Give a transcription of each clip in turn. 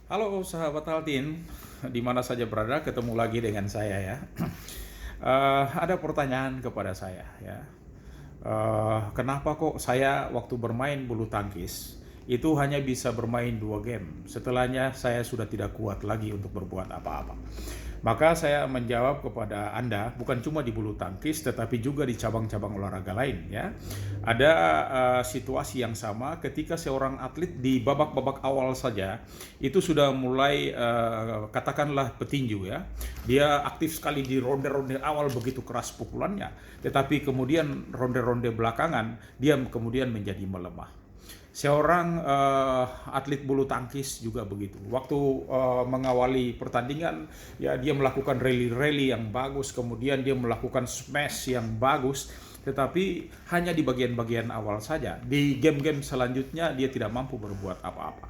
Halo sahabat Altin, di mana saja berada, ketemu lagi dengan saya ya. Ada pertanyaan kepada saya ya. Kenapa kok saya waktu bermain bulu tangkis itu hanya bisa bermain 2 game, setelahnya saya sudah tidak kuat lagi untuk berbuat apa-apa. Maka saya menjawab kepada Anda, bukan cuma di bulu tangkis, tetapi juga di cabang-cabang olahraga lain ya. Ada situasi yang sama ketika seorang atlet di babak-babak awal saja itu sudah mulai katakanlah petinju ya. Dia aktif sekali di ronde-ronde awal begitu keras pukulannya, tetapi kemudian ronde-ronde belakangan dia kemudian menjadi melemah. Seorang atlet bulu tangkis juga begitu. Waktu mengawali pertandingan, ya dia melakukan rally-rally yang bagus, kemudian dia melakukan smash yang bagus, tetapi hanya di bagian-bagian awal saja. Di game-game selanjutnya dia tidak mampu berbuat apa-apa.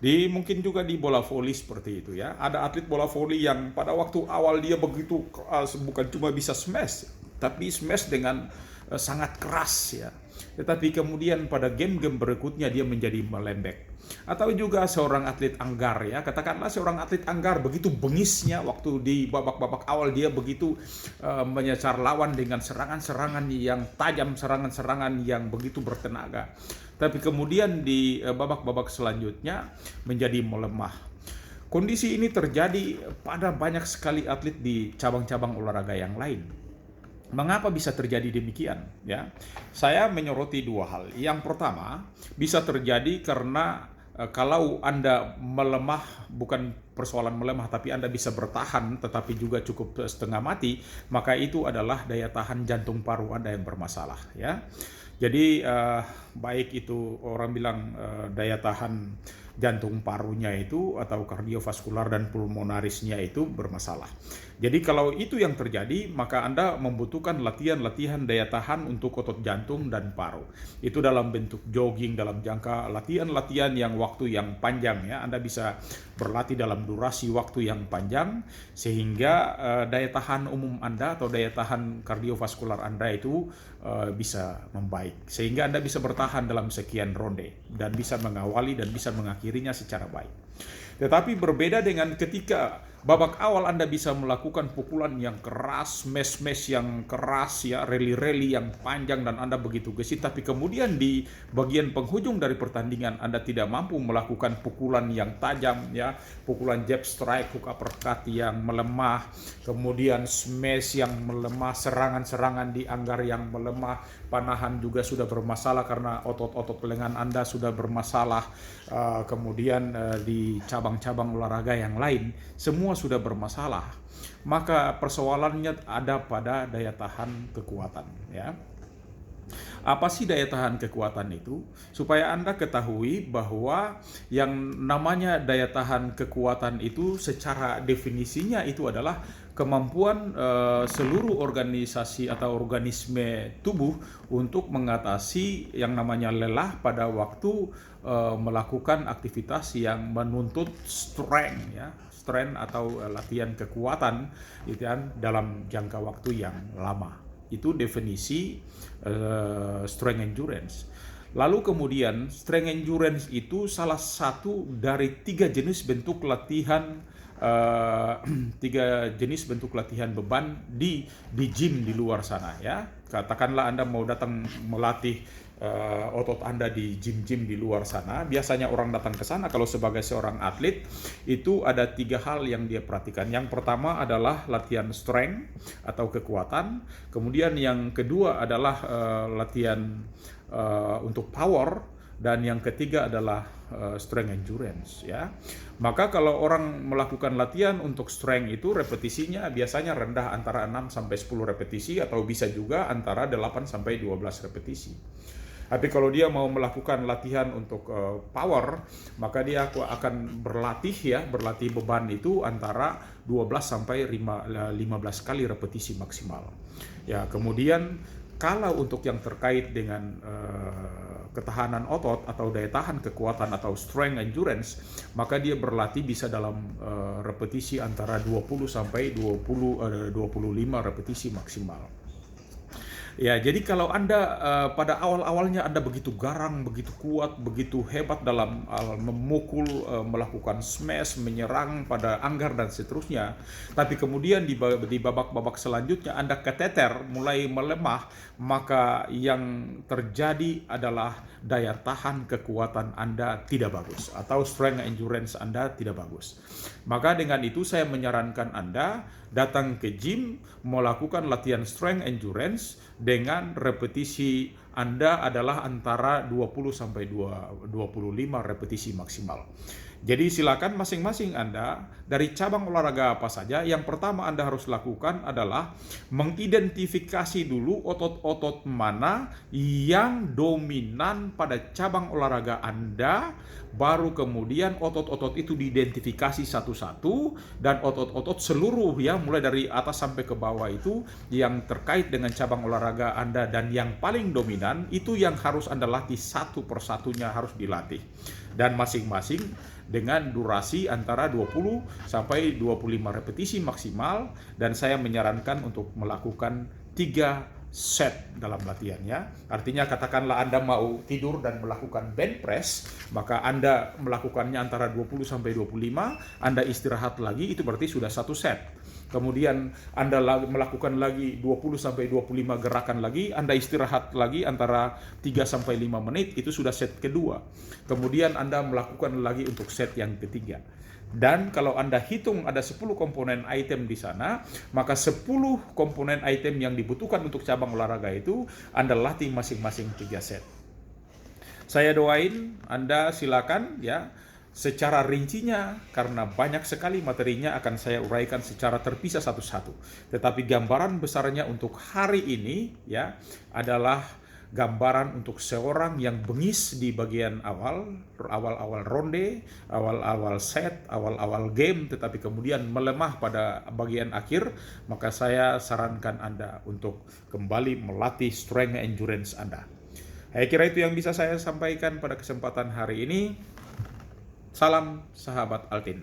Mungkin juga di bola voli seperti itu ya. Ada atlet bola voli yang pada waktu awal dia begitu keras, bukan cuma bisa smash, tapi smash dengan sangat keras ya. Tetapi kemudian pada game-game berikutnya dia menjadi melembek. Atau juga seorang atlet anggar ya, katakanlah seorang atlet anggar begitu bengisnya waktu di babak-babak awal dia begitu menyecar lawan dengan serangan-serangan yang tajam, serangan-serangan yang begitu bertenaga. Tapi kemudian di babak-babak selanjutnya menjadi melemah. Kondisi ini terjadi pada banyak sekali atlet di cabang-cabang olahraga yang lain. Mengapa bisa terjadi demikian? Ya, saya menyoroti 2 hal. Yang pertama, bisa terjadi karena kalau Anda melemah, bukan persoalan melemah, tapi Anda bisa bertahan, tetapi juga cukup setengah mati, maka itu adalah daya tahan jantung paru Anda yang bermasalah. Ya, jadi baik itu orang bilang daya tahan jantung parunya itu atau kardiovaskular dan pulmonarisnya itu bermasalah. Jadi kalau itu yang terjadi, maka Anda membutuhkan latihan-latihan daya tahan untuk otot jantung dan paru. Itu dalam bentuk jogging, dalam jangka latihan-latihan yang waktu yang panjang ya. Anda bisa berlatih dalam durasi waktu yang panjang sehingga daya tahan umum Anda atau daya tahan kardiovaskular Anda itu bisa membaik. Sehingga Anda bisa bertahan dalam sekian ronde dan bisa mengawali dan bisa mengakhirinya secara baik. Tetapi berbeda dengan ketika babak awal Anda bisa melakukan pukulan yang keras, smash-smash yang keras ya, rally-rally yang panjang dan Anda begitu gesit, tapi kemudian di bagian penghujung dari pertandingan Anda tidak mampu melakukan pukulan yang tajam ya, pukulan jab strike, hook uppercut yang melemah, kemudian smash yang melemah, serangan-serangan di anggar yang melemah, panahan juga sudah bermasalah karena otot-otot lengan Anda sudah bermasalah, kemudian di cabang-cabang olahraga yang lain semua sudah bermasalah, maka persoalannya ada pada daya tahan kekuatan ya. Apa sih daya tahan kekuatan itu? Supaya Anda ketahui bahwa yang namanya daya tahan kekuatan itu secara definisinya itu adalah kemampuan seluruh organisasi atau organisme tubuh untuk mengatasi yang namanya lelah pada waktu melakukan aktivitas yang menuntut strength ya, strength atau latihan kekuatan gitu kan, dalam jangka waktu yang lama. Itu definisi strength endurance. Lalu kemudian strength endurance itu salah satu dari 3 jenis bentuk latihan, 3 jenis bentuk latihan beban di gym di luar sana ya. Katakanlah Anda mau datang melatih otot Anda di gym-gym di luar sana. Biasanya orang datang ke sana kalau sebagai seorang atlet itu ada 3 hal yang dia perhatikan. Yang pertama adalah latihan strength atau kekuatan. Kemudian yang kedua adalah latihan untuk power. Dan yang ketiga adalah strength endurance ya. Maka kalau orang melakukan latihan untuk strength itu repetisinya biasanya rendah, antara 6 sampai 10 repetisi atau bisa juga antara 8 sampai 12 repetisi. Tapi kalau dia mau melakukan latihan untuk power, maka dia akan berlatih beban itu antara 12 sampai 15 kali repetisi maksimal. Ya, kemudian kalau untuk yang terkait dengan ketahanan otot atau daya tahan kekuatan atau strength endurance, maka dia berlatih bisa dalam repetisi antara 20 sampai 25 repetisi maksimal. Ya, jadi kalau Anda pada awal-awalnya Anda begitu garang, begitu kuat, begitu hebat dalam memukul, melakukan smash, menyerang pada anggar dan seterusnya, tapi kemudian di babak-babak selanjutnya Anda keteter, mulai melemah, maka yang terjadi adalah daya tahan kekuatan Anda tidak bagus atau strength endurance Anda tidak bagus. Maka dengan itu saya menyarankan Anda datang ke gym, melakukan latihan strength endurance dengan repetisi Anda adalah antara 20 sampai 25 repetisi maksimal. Jadi silakan masing-masing Anda dari cabang olahraga apa saja, yang pertama Anda harus lakukan adalah mengidentifikasi dulu otot-otot mana yang dominan pada cabang olahraga Anda, baru kemudian otot-otot itu diidentifikasi satu-satu, dan otot-otot seluruh ya, mulai dari atas sampai ke bawah itu yang terkait dengan cabang olahraga Anda dan yang paling dominan itu yang harus Anda latih satu persatunya, harus dilatih. Dan masing-masing dengan durasi antara 20 sampai 25 repetisi maksimal, dan saya menyarankan untuk melakukan 3 set dalam latihannya. Artinya katakanlah Anda mau tidur dan melakukan bench press, maka Anda melakukannya antara 20 sampai 25, Anda istirahat lagi, itu berarti sudah 1 set. Kemudian Anda melakukan lagi 20 sampai 25 gerakan lagi, Anda istirahat lagi antara 3 sampai 5 menit, itu sudah set kedua. Kemudian Anda melakukan lagi untuk set yang ketiga. Dan kalau Anda hitung ada 10 komponen item di sana, maka 10 komponen item yang dibutuhkan untuk cabang olahraga itu Anda latih masing-masing 3 set. Saya doain Anda silakan ya. Secara rincinya, karena banyak sekali materinya, akan saya uraikan secara terpisah satu-satu. Tetapi gambaran besarnya untuk hari ini ya adalah gambaran untuk seorang yang bengis di bagian awal-awal ronde, awal-awal set, awal-awal game, tetapi kemudian melemah pada bagian akhir. Maka saya sarankan Anda untuk kembali melatih strength endurance Anda. Saya kira itu yang bisa saya sampaikan pada kesempatan hari ini. Salam sahabat Altin.